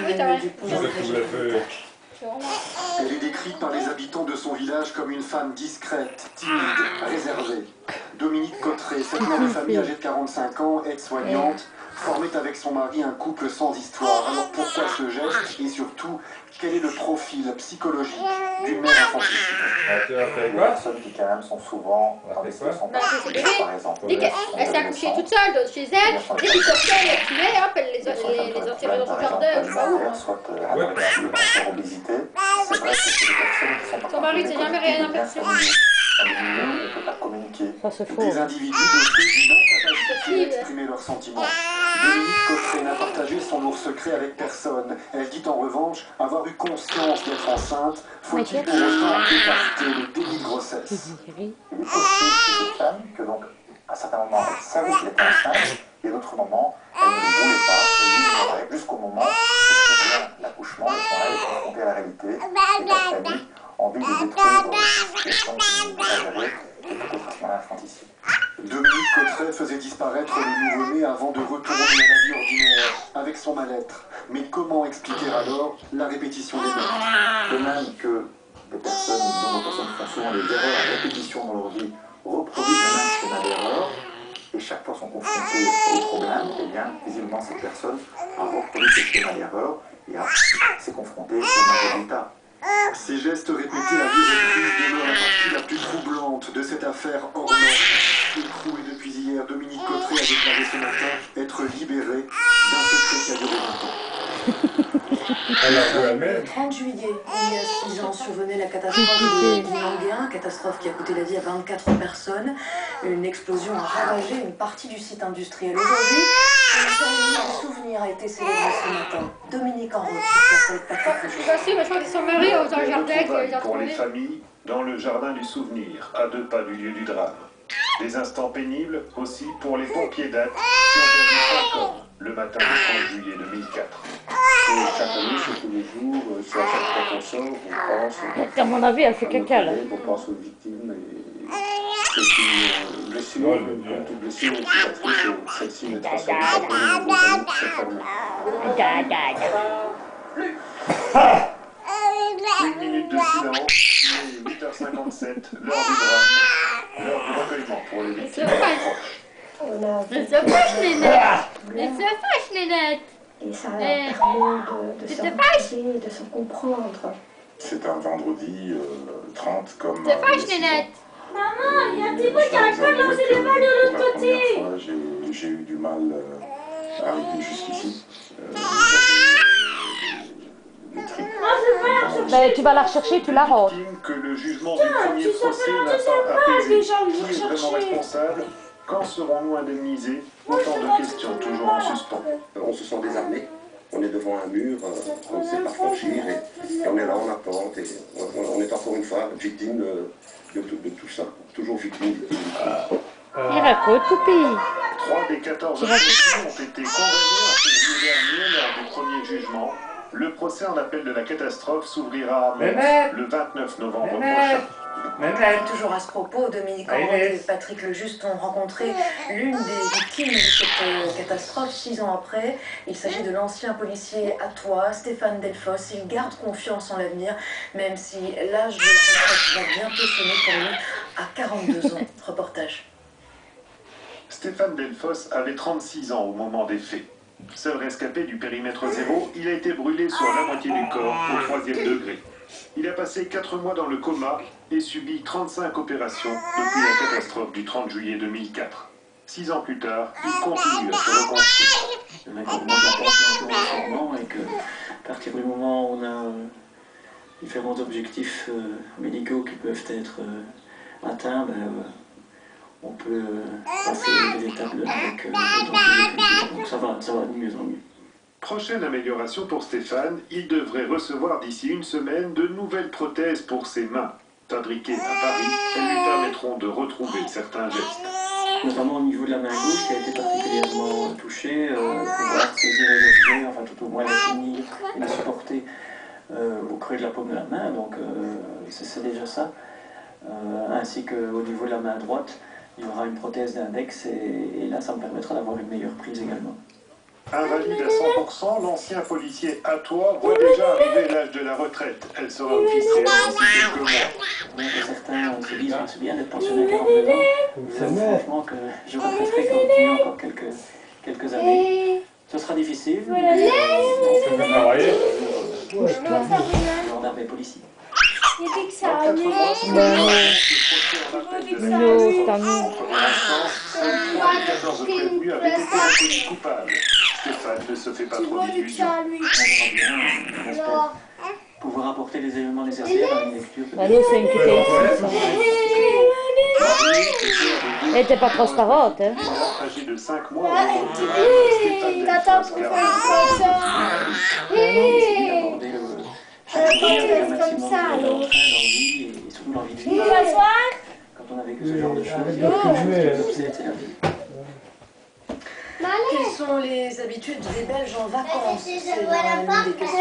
Oui, t'as vrai. Elle est décrite par les habitants de son village comme une femme discrète, timide, réservée. Dominique Cotteret, cette mère de famille âgée de 45 ans, aide-soignante, formait avec son mari un couple sans histoire. Alors pourquoi ce geste et surtout, quel est le profil psychologique d'une mère infanticide? Les personnes qui quand même sont souvent dans des situations particulières, par exemple. Elle s'est accouchée toute seule chez elle, dès qu'ils sortaient, elle les tuait, hop, elle les enterrait dans son jardin, je sais pas où. Soit anorexie, ou obésité. C'est vrai que c'est des personnes qui sont Son mari, c'est jamais rien aperçu. On ne peut pas communiquer. Ça c'est faux. Des individus dotés d'une incapacité d'exprimer leurs sentiments. Dominique Cotteret n'a partagé son lourd secret avec personne. Elle dit en revanche avoir eu conscience d'être enceinte. Faut-il pour autant écarter le déni de grossesse? Il est possible chez cette femme que donc, à certains moments, elle savait qu'elle était enceinte, et à d'autres moments, elle ne le voulait pas, elle l'ignorait jusqu'au moment où l'accouchement, et son elle est confrontée à la réalité, et la famille envie de détruire une situation exagérée et peut-être un infanticide. Dominique Cotteret faisait disparaître le nouveau-né avant de retourner à la vie ordinaire, avec son mal-être. Mais comment expliquer alors la répétition des meurtres? De même que des personnes font souvent des erreurs à répétition dans leur vie, reproduisent le même schéma d'erreur, et chaque fois sont confrontées au problème, et bien, visiblement, cette personne a reproduit ce schéma d'erreur et s'est confrontée au même résultat. Ces gestes répétés à deux reprises demeurent la partie la plus troublante de cette affaire hors norme. Écrouée depuis hier, Dominique Cotteret a déclaré ce matin être libérée d'un secret qui a duré 20 ans. Le 30 juillet, il y a 6 ans, survenait la catastrophe de Guinanguin, catastrophe qui a coûté la vie à 24 personnes. Une explosion a ravagé une partie du site industriel. Aujourd'hui, une cérémonie de souvenir a été célébrée ce matin. Dominique en route sur sa Patrick Je suis passée, mais je crois que son mari dans un jardin qui les a Pour les trouvés. familles, dans le jardin du souvenir, à 2 pas du lieu du drame. Des instants pénibles aussi pour les pompiers d'Ath qui ont perdu 5 hommes le matin du 30 juillet 2004. Chaque année, c'est tous les jours, c'est à chaque fois qu'on sort, on pense. À mon avis, elle fait caca là. On pense aux victimes et c'est une blessure, comme toute blessure, une cicatrice, celle-ci n'est pas sur Une minute de silence, il est 8h57, l'heure du drame, l'heure du recueillement pour les victimes et leurs proches. Mais ça fâche, Nénette. Mais ça fâche, Nénette. Et ça permet de se rencontrer, de se comprendre. C'est un vendredi 30 comme... Ça fâche, Nénette. Maman, il y a un petit bout qui n'arrive pas de lancer les balles de l'autre côté. J'ai eu du mal à arriver jusqu'ici. Ben, tu vas la rechercher, tu la rentres. Que le jugement du premier procès n'a pas apaisé. Qui est vraiment responsable? Quand serons-nous indemnisés? Autant de questions toujours en suspens. On se sent désarmé, on est devant un mur, on ne sait pas franchir et on est là, on attend. Et on est encore une fois victime de tout ça. Toujours victime. Il raconte tout pays. 3 des 14 accusés ont été condamnés en février dernier lors du premier jugement. Le procès en appel de la catastrophe s'ouvrira à Mons le 29 novembre prochain. Toujours à ce propos, Dominique Enroth et Patrick Lejuste ont rencontré l'une des victimes de cette catastrophe 6 ans après. Il s'agit de l'ancien policier attois, Stéphane Delfosse. Il garde confiance en l'avenir, même si l'âge de la retraite va bientôt sonner pour lui à 42 ans. Reportage. Stéphane Delfosse avait 36 ans au moment des faits. Seul rescapé du périmètre 0, il a été brûlé sur la moitié du corps au 3e degré. Il a passé 4 mois dans le coma et subi 35 opérations depuis la catastrophe du 30 juillet 2004. 6 ans plus tard, il continue à se reconstruire. Maintenant, on et que, à partir du moment où on a différents objectifs médicaux qui peuvent être atteints, on peut passer des étapes avec donc ça va de mieux en mieux. Prochaine amélioration pour Stéphane, il devrait recevoir d'ici une semaine de nouvelles prothèses pour ses mains. Fabriquées à Paris, elles lui permettront de retrouver certains gestes. Notamment au niveau de la main gauche qui a été particulièrement touchée, pouvoir saisir les objets, enfin tout au moins les tenir et les supporter au creux de la paume de la main, donc c'est déjà ça. Ainsi qu'au niveau de la main droite, il y aura une prothèse d'index et là ça me permettra d'avoir une meilleure prise également. Invalide à 100%, l'ancien policier à toi voit déjà arriver l'âge de la retraite. Elle sera officielle d'ici quelques mois. Bien que certains se disent que c'est bien d'être pensionnaire à 42 ans, franchement que je regretterais qu'on continue encore quelques années. Ce sera difficile, mais on peut travailler. Gendarme et policier. Il dit que ça Dans 4 mois, c'est Non, c'est un nous. Pour l'instant, 14 prévenus avaient été reconnus coupables. Stéphane ne se fait pas trop d'illusions. On espère pouvoir apporter les éléments nécessaires à une lecture. Bah nous, c'est une petite équipe, ça. Elle était pas transparente, hein. Âgé de 5 mois, T'attends pour faire ça. Aborder chaque journée avec un maximum d'envie et surtout l'envie de vivre. Quand on a vécu ce genre de choses, ce qui nous obsède, c'est la vie. Quelles sont les habitudes des Belges en vacances? C'est l'une des questions